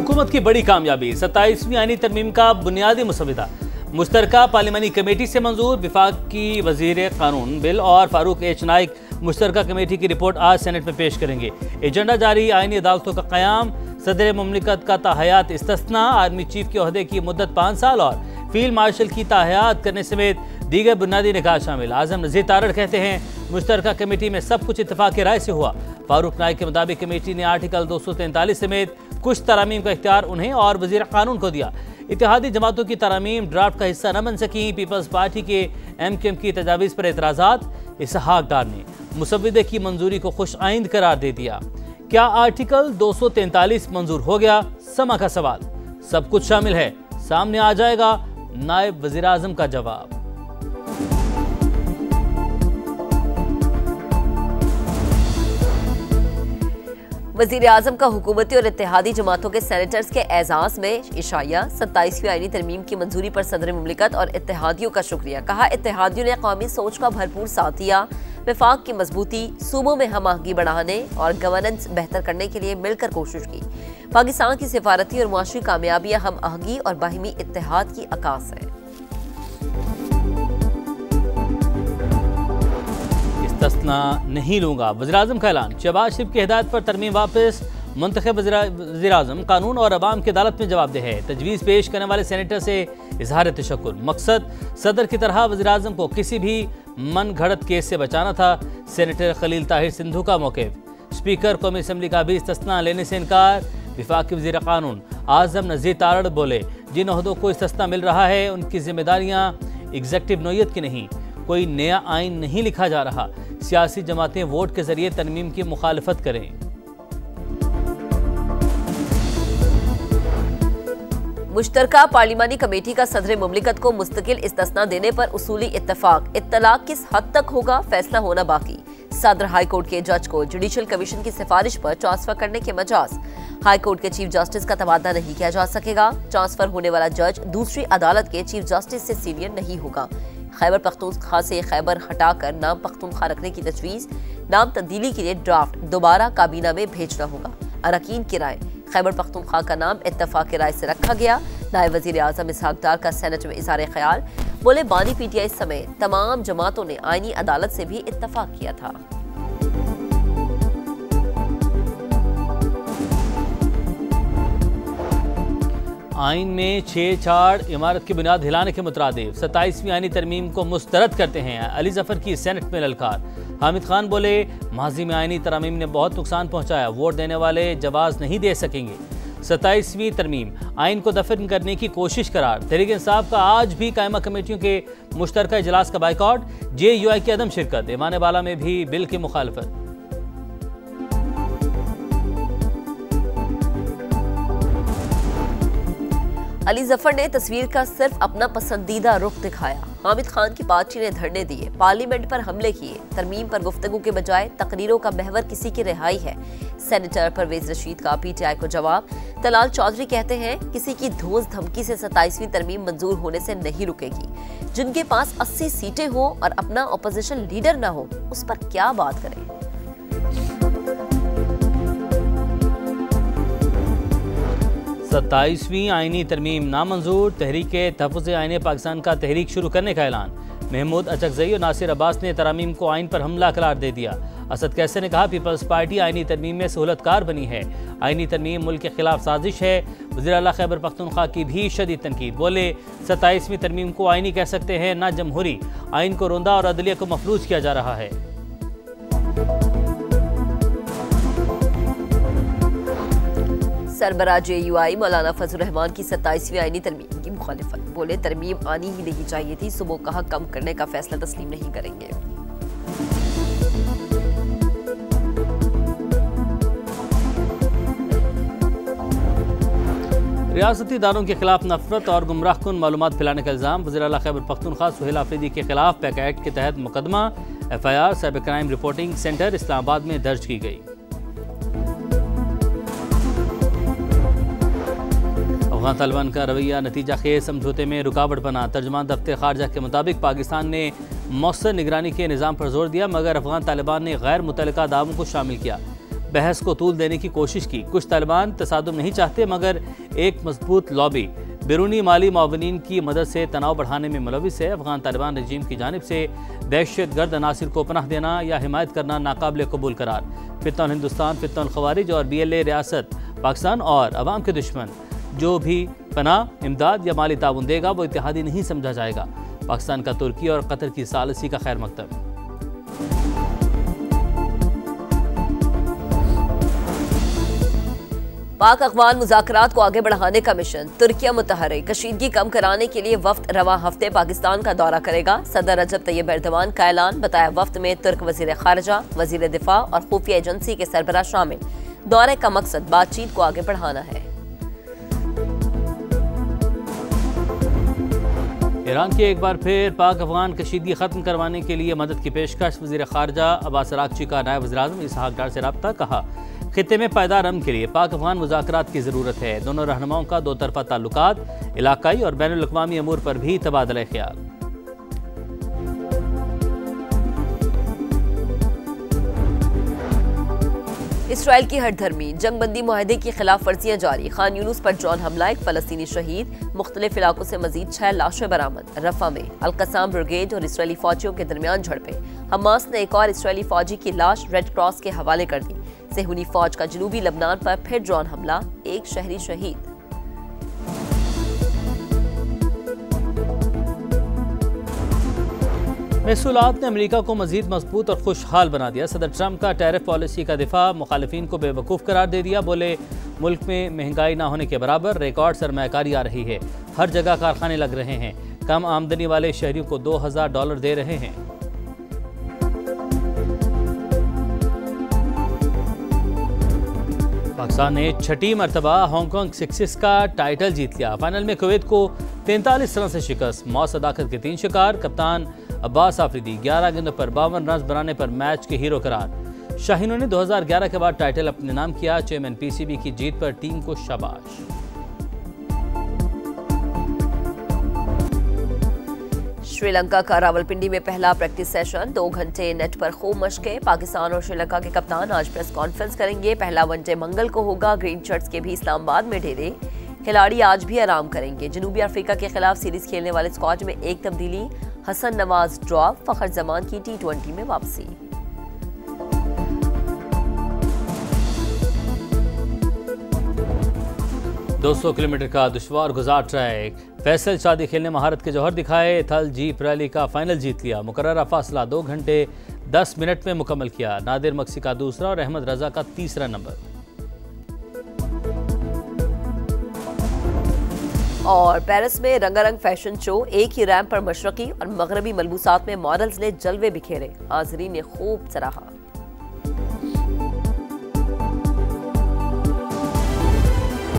हुकूमत की बड़ी कामयाबी 27वीं आईनी तरमीम का बुनियादी मुसविदा मुश्तरका पार्लिमानी कमेटी से मंजूर। वफाकी वजीर कानून बिल और फारूक एच नाइक मुश्तरका कमेटी की रिपोर्ट आज सेनेट में पेश करेंगे। एजेंडा जारी, आईनी अदालतों का क़याम, सदर मुमलिकत का ताहयात इस्तिस्ना, आर्मी चीफ के ओहदे की मुद्दत 5 साल और फील्ड मार्शल की ताहयात करने समेत दीगर बुनियादी निकात शामिल। आजम नज़ीर तारड़ कहते हैं मुश्तरका कमेटी में सब कुछ इत्तफाक की राय से हुआ। फारूक नाइक के मुताबिक कमेटी ने आर्टिकल 243 समेत कुछ तरामीम का इख्तियार उन्हें और वज़ीर कानून को दिया। इत्तेहादी जमातों की तरामीम ड्राफ्ट का हिस्सा न बन सकी। पीपल्स पार्टी के MQM की तजावीज़ पर एतराज़ात। इसहाक डार ने मुसव्विदे की मंजूरी को खुश आइंद करार दे दिया। क्या आर्टिकल 243 मंजूर हो गया? समा का सवाल। सब कुछ शामिल है, सामने आ जाएगा नायब वज़ीर आज़म का जवाब। वज़ीर आज़म का हुकूमती और इत्तेहादी जमातों के सेनेटर्स के एजाज़ में इशाया। 27वीं आईनी तरमीम की मंजूरी पर सदर मुमलिकत और इत्तेहादियों का शुक्रिया। कहा इत्तेहादियों ने कौमी सोच का भरपूर साथ दिया। वफाक की मजबूती, सूबों में हम आहंगी बढ़ाने और गवर्नेंस बेहतर करने के लिए मिलकर कोशिश की। पाकिस्तान की सिफारती और मुआशरी कामयाबियाँ हम आहंगी और बाहिमी इत्तेहाद की अकास है। इस्तिस्ना नहीं लूंगा, वज़ीर-ए-आज़म का ऐलान। शहबाज शरीफ की हिदायत पर तरमीम वापस। मुंतखब वज़ीर-ए-आज़म कानून और अवाम की अदालत में जवाबदेह है। तजवीज़ पेश करने वाले सेनेटर से इजहार तशक्कुर। मकसद सदर की तरह वज़ीर-ए-आज़म को किसी भी मन घड़त केस से बचाना था। सेनेटर खलील ताहिर सिंधु का मौक़िफ़। स्पीकर कौमी असम्बली का भी इस्तिस्ना लेने से इनकार। वफाकी वज़ीर कानून आज़म नज़ीर तारड़ बोले जिन ओहदों को इस्तिस्ना मिल रहा है उनकी जिम्मेदारियाँ एग्जेक्टिव नोयत की नहीं, कोई नया आइन नहीं लिखा जा रहा। सियासी जमातें वोट के जरिए तरमीम की मुखालफत करें। मुश्तरका पार्लिमानी कमेटी का सदर मुमलिकत को मुस्तकिल इस्तिस्ना देने पर उसूली इत्तफाक। इत्तलाक किस हद तक होगा, फैसला होना बाकी। सदर हाई कोर्ट के जज को जुडिशल कमीशन की सिफारिश पर ट्रांसफर करने के मजाज। हाई कोर्ट के चीफ जस्टिस का तबादला नहीं किया जा सकेगा। ट्रांसफर होने वाला जज दूसरी अदालत के चीफ जस्टिस से सीनियर नहीं होगा। खैबर पख्तूनख्वा से खैबर हटाकर नाम पख्तूनख्वा रखने की तजवीज़। नाम तब्दीली के लिए ड्राफ्ट दोबारा काबीना में भेजना होगा। अरकान की राय, खैबर पख्तूनख्वा का नाम इत्तफाक राय से रखा गया। नायब वज़ीर आज़म इसहाक डार का सेनेट में इज़हार ख्याल। बोले बानी PTI समेत तमाम जमातों ने आईनी अदालत से भी इत्तफाक किया था। आइन में छेड़छाड़, इमारत की बुनियाद हिलाने के मुतरादिफ। 27वीं आईनी तरमीम को मुस्तरद करते हैं। अली जफर की सेनेट में ललकार। हामिद खान बोले माजी में आईनी तरमीम ने बहुत नुकसान पहुंचाया, वोट देने वाले जवाब नहीं दे सकेंगे। 27वीं तरमीम आइन को दफन करने की कोशिश करार। तहरीक इंसाफ का आज भी कायमा कमेटियों के मुश्तरका इजलास का बाइकआउट। JUI की अदम शिरकत। ईमान बाला में भी बिल की मुखालफत। अली जफर ने तस्वीर का सिर्फ अपना पसंदीदा रुख दिखाया। हामिद खान की पार्टी ने धरने दिए, पार्लियामेंट पर हमले किए। तरमीम पर गुफ्तगू के बजाय तकरीरों का महवर किसी की रिहाई है। सेनेटर परवेज रशीद का PTI को जवाब। तलाल चौधरी कहते हैं किसी की धोस धमकी से 27वीं तरमीम मंजूर होने से नहीं रुकेगी। जिनके पास 80 सीटें हो और अपना अपोजिशन लीडर ना हो, उस पर क्या बात करें। 27वीं आईनी तरमीम नामंजूर। तहरीक तहफ़्फ़ुज़ आईन पाकिस्तान का तहरीक शुरू करने का ऐलान। महमूद अचकज़ई और नासिर अब्बास ने तरामीम को आइन पर हमला करार दे दिया। असद कैसर ने कहा पीपल्स पार्टी आईनी तरमीम में सहूलतकार बनी है। आईनी तरमीम मुल्क के खिलाफ साजिश है। वज़ीर आला खैबर पख्तूनख्वा की भी शदीद तनकीद। बोले 27वीं तरमीम को आईनी कह सकते हैं ना जमहूरी। आइन को रोंदा और अदलिया को मफलूज किया जा रहा है। सरबराह JUI मौलाना फजल रहमान की 27वीं आईनी तरमीम की मुखालिफत। बोले तरमीम आनी ही नहीं चाहिए थी, सुबह कहा कम करने का फैसला तस्लीम नहीं करेंगे। रियासती इदारों के खिलाफ नफरत और गुमराहकुन मालूमात फैलाने का इल्ज़ाम। वज़ीर आला खैबर पख्तूनख्वा सुहेल आफरीदी के खिलाफ पैक एक्ट के तहत मुकदमा। FIR cyber crime reporting centre Islamabad में दर्ज की गई। अफगान तालिबान का रवैया नतीजा खेज, समझौते में रुकावट बना। तर्जुमान दफ्तर खारजा के मुताबिक पाकिस्तान ने मौसर निगरानी के निज़ाम पर जोर दिया, मगर अफगान तालिबान ने गैर मुतल्लिका दावों को शामिल किया। बहस को तूल देने की कोशिश की। कुछ तालिबान तसादुम नहीं चाहते, मगर एक मजबूत लॉबी बैरूनी माली मुआवनीन की मदद से तनाव बढ़ाने में मुलविस है। अफगान तालिबान रजीम की जानिब से दहशतगर्द अनासिर को पनाह देना या हिमायत करना नाकाबिल कबूल करार। फितनल हिंदुस्तान, फितनल खवारिज और BLA रियासत पाकिस्तान और अवाम के दुश्मन। जो भी पनाह, इमदाद या माली ताउन देगा वो इत्तेहादी नहीं समझा जाएगा। पाकिस्तान का तुर्की और कतर की सालसी का खैर मकतब। पाक अफगान मुज़ाकरात को आगे बढ़ाने का मिशन। तुर्किया मुतहर्रिक कशीदगी कम कराने के लिए वफ्द रवा हफ्ते पाकिस्तान का दौरा करेगा। सदर रजब तैयब एर्दोगान का ऐलान। बताया वफ्द में तुर्क वजीर खारजा, वजीर दिफा और खुफिया एजेंसी के सरबराह शामिल। दौरे का मकसद बातचीत को आगे बढ़ाना है। ईरान की एक बार फिर पाक अफगान कशीदगी खत्म करवाने के लिए मदद की पेशकश। वजीर खारजा अब्बास अरागची का नायब वज़ीर आज़म इसहाक डार से रब्ता। कहा, खित्ते में पायदार अमन के लिए पाक अफगान मुज़ाकरात की ज़रूरत है। दोनों रहनुमाओं का दो तरफा ताल्लुकात, इलाकाई और बैनुल अक़वामी अमूर पर भी तबादला ख्याल। इसराइल की हठधर्मी जंगबंदी मुआहदे की खिलाफ वर्जियां जारी। खान यूनुस पर ड्रोन हमला, एक फलस्तीनी शहीद। मुख्तलिफ इलाकों से मजीद 6 लाशें बरामद। रफा में अल-कसाम ब्रिगेड और इसराइली फौजियों के दरमियान झड़पें। हमास ने एक और इसराइली फौजी की लाश रेड क्रॉस के हवाले कर दी। सेहूनी फौज का जनूबी लबनान पर फिर ड्रोन हमला, एक शहरी शहीद। महसूलात ने अमेरिका को मजीद मजबूत और खुशहाल बना दिया। सदर ट्रंप का टैरिफ पॉलिसी का दिफा। मुखालिफिन को बेवकूफ़ करार दे दिया। बोले, मुल्क में महंगाई ना होने के बराबर रिकॉर्ड सरमायाकारी आ रही है। हर जगह कारखाने लग रहे हैं। कम आमदनी वाले शहरियों को $2000 दे रहे हैं। पाकिस्तान ने छठी मरतबा हांगकांग सिक्सेस का टाइटल जीत लिया। फाइनल में कुवैत को 43 रन से शिकस्त। मौत सदाकत के 3 शिकार। कप्तान अब्बास आफरीदी 11 गेंदों पर 52 रन बनाने पर मैच के हीरो करार। शाहीनों ने 2011 के बाद टाइटल अपने नाम किया। चेयरमैन PCB की जीत पर टीम को शाबाश। श्रीलंका का रावलपिंडी में पहला प्रैक्टिस सेशन। 2 घंटे नेट पर खूब मशकें। पाकिस्तान और श्रीलंका के कप्तान आज प्रेस कॉन्फ्रेंस करेंगे। पहला वनडे मंगल को होगा। ग्रीन शर्ट्स के भी इस्लामाबाद में डेरे। खिलाड़ी आज भी आराम करेंगे। जनूबी अफ्रीका के खिलाफ सीरीज खेलने वाले स्क्वाड में एक तब्दीली। हसन नवाज ड्रॉप। फखर जमान की T20 में वापसी। $200 किलोमीटर का दुश्वार गुजार ट्रैक। फैसल शादी खेलने महारत के जौहर दिखाए। थल जीप रैली का फाइनल जीत लिया। मुकर्ररा फासला 2 घंटे 10 मिनट में मुकम्मल किया। नादिर मक्सी का दूसरा और अहमद रजा का तीसरा नंबर। और पेरिस में रंगारंग फैशन शो। एक ही रैंप पर मशरकी और मगरबी मलबूसात में मॉडल्स ने जलवे बिखेरे। हाज़रीन ने खूब सराहा।